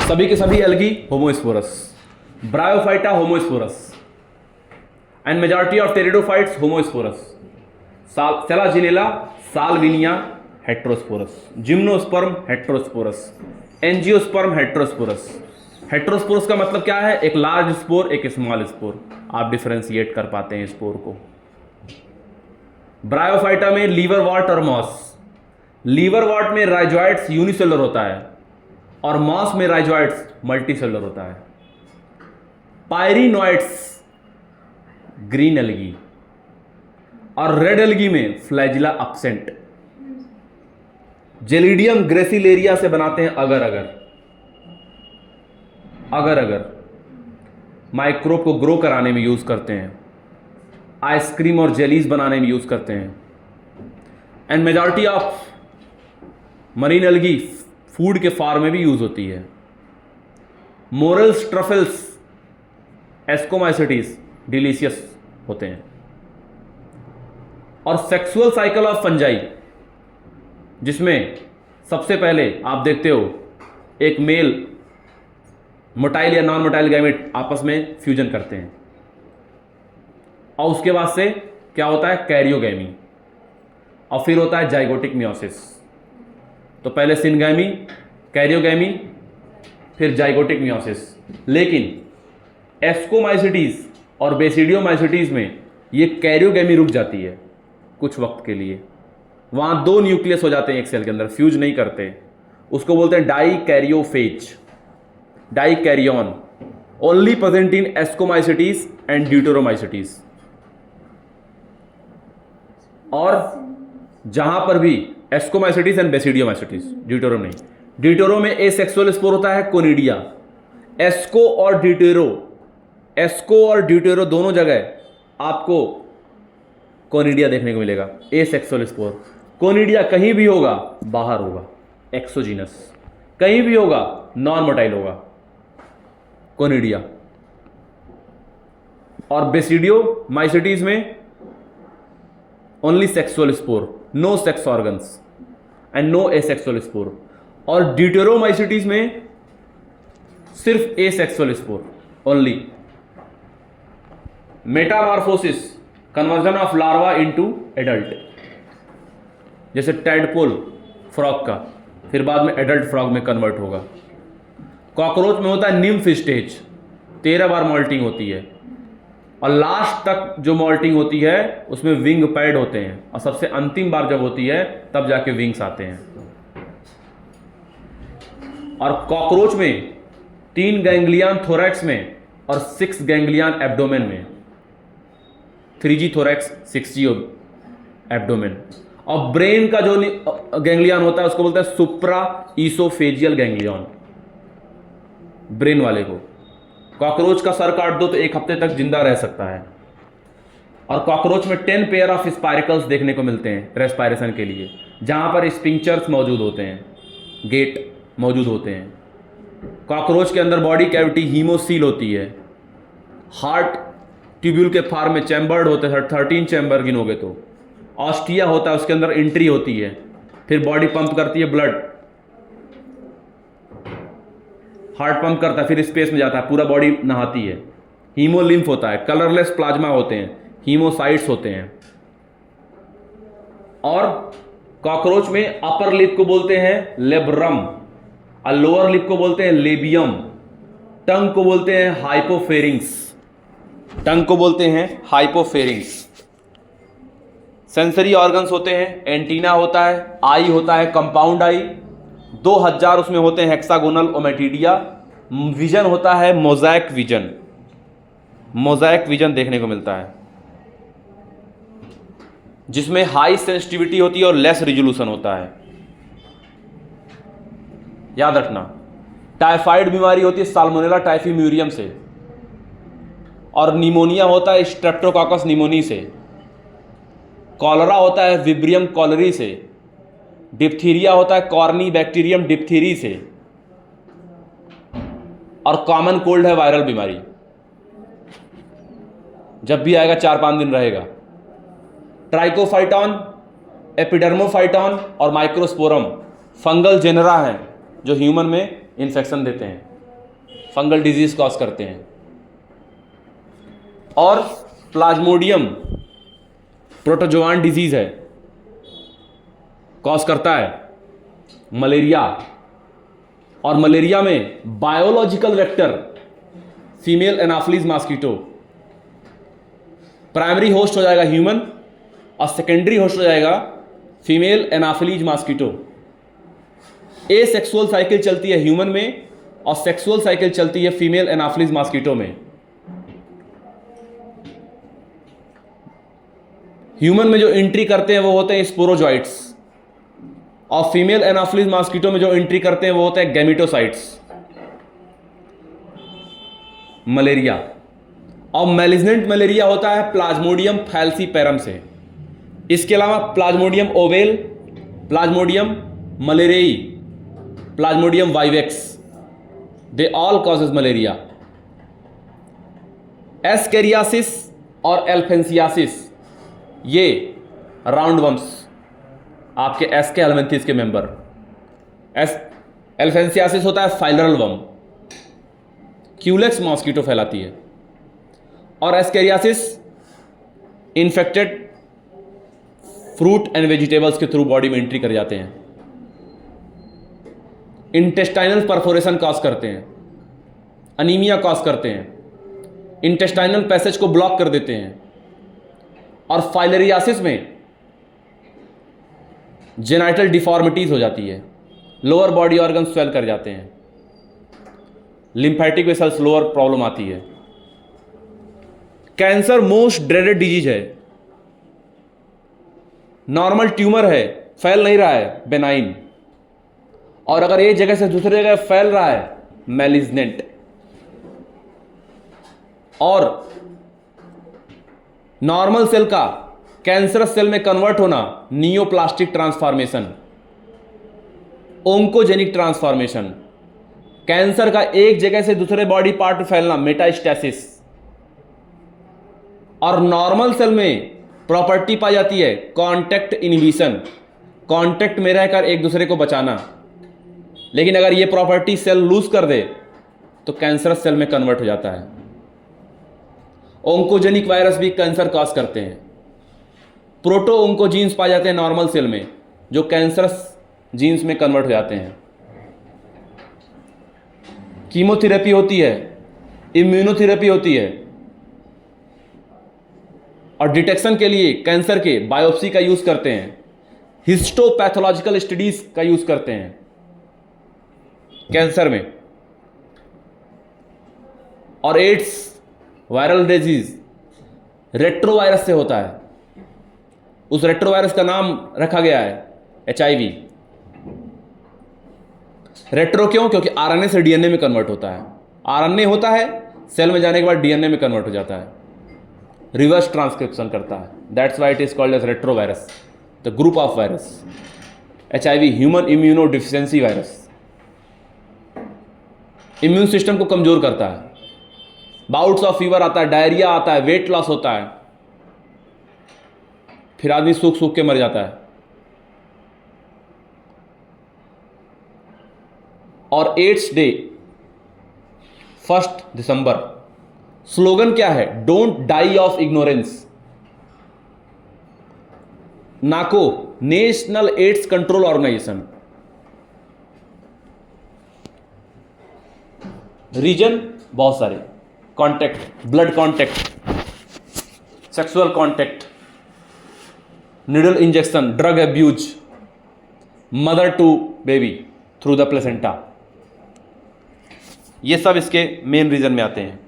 सभी के सभी algae homosporous, bryophyta homosporous, and majority of pteridophytes homosporous, Selaginella Salvinia heterosporous, gymnosperm heterosporous, angiosperm heterosporous. Heterosporous का मतलब क्या है? एक लार्ज स्पोर, एक स्मॉल स्पोर। आप डिफरेंशिएट कर पाते हैं स्पोर को। ब्रायोफाइटा में लीवर वॉट और मॉस। लीवर वॉट में राइजोइड्स यूनिसेलुलर होता है और मॉस में राइजोइड्स मल्टीसेलुलर होता है। पायरिनोइड्स ग्रीन एल्गी और रेड एल्गी में फ्लैजिला एब्सेंट। जेलिडियम ग्रेसिलेरिया से बनाते हैं अगर अगर माइक्रोब को ग्रो कराने में यूज करते हैं, आइसक्रीम और जेलीज बनाने में यूज करते हैं। And majority of marine algae food के फार्म में भी यूज होती है। मोरल्स, ट्रफल्स, एस्कोमाइसिटीज डिलीशियस होते हैं। और सेक्सुअल साइकिल ऑफ फंजाई, जिसमें सबसे पहले आप देखते हो एक मेल मोटाइल या नॉन मोटाइल गैमेट आपस में फ्यूजन करते हैं और उसके बाद से क्या होता है? कैरियोगैमी, और फिर होता है जाइगोटिक मियोसिस। तो पहले सिनगैमी, कैरियोगैमी, फिर जाइगोटिक मियोसिस। लेकिन एस्कोमाइसिटीज और बेसिडियोमाइसिटीज में ये कैरियोगैमी रुक जाती है कुछ वक्त के लिए। वहां 2 न्यूक्लियस हो जाते हैं एक सेल के अंदर, फ्यूज नहीं करते। उसको बोलते हैं dikaryophase, dikaryon, only present in ascomycetes and deuteromycetes. और जहां पर भी एस्कोमाइसिटीज एंड बेसिडियोमाइसिटीज, ड्यूटेरो नहीं। ड्यूटेरो में एसेक्सुअल स्पोर होता है कोनिडिया। एस्को और ड्यूटेरो दोनों जगह आपको कोनिडिया देखने को मिलेगा। एसेक्सुअल स्पोर कोनिडिया कहीं भी होगा बाहर होगा, एक्सोजीनस, कहीं भी होगा नॉन मोटाइल होगा कोनिडिया। और बेसिडियोमाइसिटीज में only sexual spore, no sex organs and no asexual spore. और ड्यूटेरोमाइसिटीज में सिर्फ asexual spore only. Metamorphosis, conversion of larva into adult, जैसे टैडपोल फ्रॉग का, फिर बाद में एडल्ट फ्रॉग में कन्वर्ट होगा। कॉकरोच में होता है निम्फ स्टेज, 13 बार मॉल्टिंग होती है और लास्ट तक जो मॉल्टिंग होती है उसमें विंग पैड होते हैं और सबसे अंतिम बार जब होती है तब जाके विंग्स आते हैं। और कॉकरोच में 3 गैंग्लियन थोरैक्स में और 6 गैंग्लियन एब्डोमेन में, 3G थोरैक्स 6G एब्डोमेन। और ब्रेन का जो गैंग्लियन होता है उसको बोलते हैं सुप्रा ईसोफेजियल गैंग्लियन, ब्रेन वाले को। कॉकरोच का सर काट दो तो 1 हफ्ते तक जिंदा रह सकता है। और कॉकरोच में 10 पेयर ऑफ स्पाइरकल्स देखने को मिलते हैं रेस्पायरेशन के लिए, जहां पर स्पिंक्चर्स मौजूद होते हैं, गेट मौजूद होते हैं। कॉकरोच के अंदर बॉडी कैविटी हीमोसील होती है। हार्ट ट्यूब्यूल के फार्म में चैम्बर्ड होते हैं, 13 चैम्बर गिनोगे तो। ऑस्टिया होता है, उसके अंदर एंट्री होती है, फिर बॉडी पंप करती है ब्लड, हार्ट पंप करता है, फिर स्पेस में जाता है, पूरा बॉडी नहाती है। हीमोलिम्फ होता है, कलरलेस प्लाज्मा होते हैं, हीमोसाइट्स होते हैं। और कॉकरोच में अपर लिप को बोलते हैं लेब्रम और लोअर लिप को बोलते हैं लेबियम। टंग को बोलते हैं हाइपोफेरिंग्स, टंग को बोलते हैं हाइपोफेरिंग्स। सेंसरी ऑर्गन्स होते हैं, एंटीना होता है, आई होता है कंपाउंड आई, 2000 उसमें होते हैं हेक्सागोनल ओमेटिडिया। विजन होता है मोज़ैक विजन, मोज़ैक विजन देखने को मिलता है, जिसमें हाई सेंसिटिविटी होती है और लेस रिजोल्यूशन होता है। याद रखना, टाइफाइड बीमारी होती है साल्मोनेला टाइफीम्यूरियम से, और निमोनिया होता है स्ट्रेप्टोकॉकस निमोनी से। कॉलरा होता है विब्रियम कॉलरी से। डिप्थीरिया होता है कॉर्नी बैक्टीरियम डिप्थीरी से। और कॉमन कोल्ड है वायरल बीमारी, जब भी आएगा 4-5 दिन रहेगा। ट्राइकोफाइटॉन, एपिडर्मोफाइटॉन और माइक्रोस्पोरम फंगल जेनरा हैं जो ह्यूमन में इन्फेक्शन देते हैं। फंगल डिजीज कॉज करते हैं। और प्लाज्मोडियम प्रोटोजोआन डिजीज है, कॉज करता है मलेरिया। और मलेरिया में biological vector female Anopheles mosquito, primary host हो जाएगा ह्यूमन और सेकेंडरी होस्ट हो जाएगा फीमेल एनाफिलीज मॉस्किटो। ए सेक्सुअल साइकिल चलती है ह्यूमन में और सेक्सुअल साइकिल चलती है फीमेल एनाफिलीज मॉस्किटो में। ह्यूमन में जो एंट्री करते हैं वो होते हैं स्पोरोजॉइट्स, और फीमेल एनाफिलीज मॉस्किटो में जो एंट्री करते हैं वो होते हैं गैमेटोसाइट्स। मलेरिया और मैलिग्नेंट मलेरिया होता है प्लाज्मोडियम फैल्सीपेरम से। इसके अलावा plasmodium ovale, plasmodium malariae, plasmodium vivax, they all causes malaria. Ascariasis और एल्फेंसियासिस, ये राउंड वर्म्स आपके एस के एल्मेंथिस के मेंबर। एल्फेंसियासिस होता है फाइलरल वर्म, क्यूलेक्स मॉस्किटो फैलाती है। और ascariasis infected fruit and vegetables के थ्रू बॉडी में एंट्री कर जाते हैं। इंटेस्टाइनल परफोरेशन कॉज करते हैं, अनीमिया कॉज करते हैं, इंटेस्टाइनल पैसेज को ब्लॉक कर देते हैं। और फाइलेरियासिस में जेनाइटल डिफॉर्मिटीज हो जाती है, लोअर बॉडी ऑर्गन स्वेल कर जाते हैं, लिम्फेटिक वेसल्स लोअर प्रॉब्लम आती है। कैंसर मोस्ट ड्रेडेड डिजीज है। नॉर्मल ट्यूमर है, फैल नहीं रहा है, बेनाइन। और अगर एक जगह से दूसरी जगह फैल रहा है, मैलिग्नेंट। और नॉर्मल सेल का कैंसरस सेल में कन्वर्ट होना, neoplastic transformation, oncogenic transformation. Cancer का एक जगह से दूसरे बॉडी पार्ट में फैलना, मेटास्टेसिस। और नॉर्मल सेल में प्रॉपर्टी पाई जाती है कांटेक्ट इनहिबिशन, कांटेक्ट में रहकर एक दूसरे को बचाना। लेकिन अगर ये प्रॉपर्टी सेल लूज कर दे तो कैंसरस सेल में कन्वर्ट हो जाता है। ओंकोजेनिक वायरस भी कैंसर कॉज करते हैं। प्रोटो ओंकोजीन्स पाए जाते हैं नॉर्मल सेल में, जो कैंसरस जीन्स में कन्वर्ट हो जाते हैं। कीमोथेरेपी होती है, इम्यूनोथेरेपी होती है। और डिटेक्शन के लिए कैंसर के बायोप्सी का यूज करते हैं, हिस्टोपैथोलॉजिकल स्टडीज का यूज करते हैं कैंसर में। और एड्स वायरल डिजीज रेट्रोवायरस से होता है। उस रेट्रोवायरस का नाम रखा गया है HIV। रेट्रो क्यों? क्योंकि आरएनए से डीएनए में कन्वर्ट होता है। आरएनए होता है, सेल में जाने के बाद डीएनए में कन्वर्ट हो जाता है, रिवर्स ट्रांसक्रिप्शन करता है। That's why it is called as retrovirus, the group of virus. HIV human immuno deficiency virus, immune system को कमजोर करता है। बाउट्स ऑफ फीवर आता है, डायरिया आता है, वेट लॉस होता है, फिर आदमी सूख सूख के मर जाता है। और एड्स डे 1 दिसंबर, स्लोगन क्या है? Don't die of ignorance. NACO national AIDS control organization. Reason बहुत सारे, contact, blood contact, sexual contact, needle injection, drug abuse, mother to baby through the placenta, ये सब इसके मेन रीजन में आते हैं।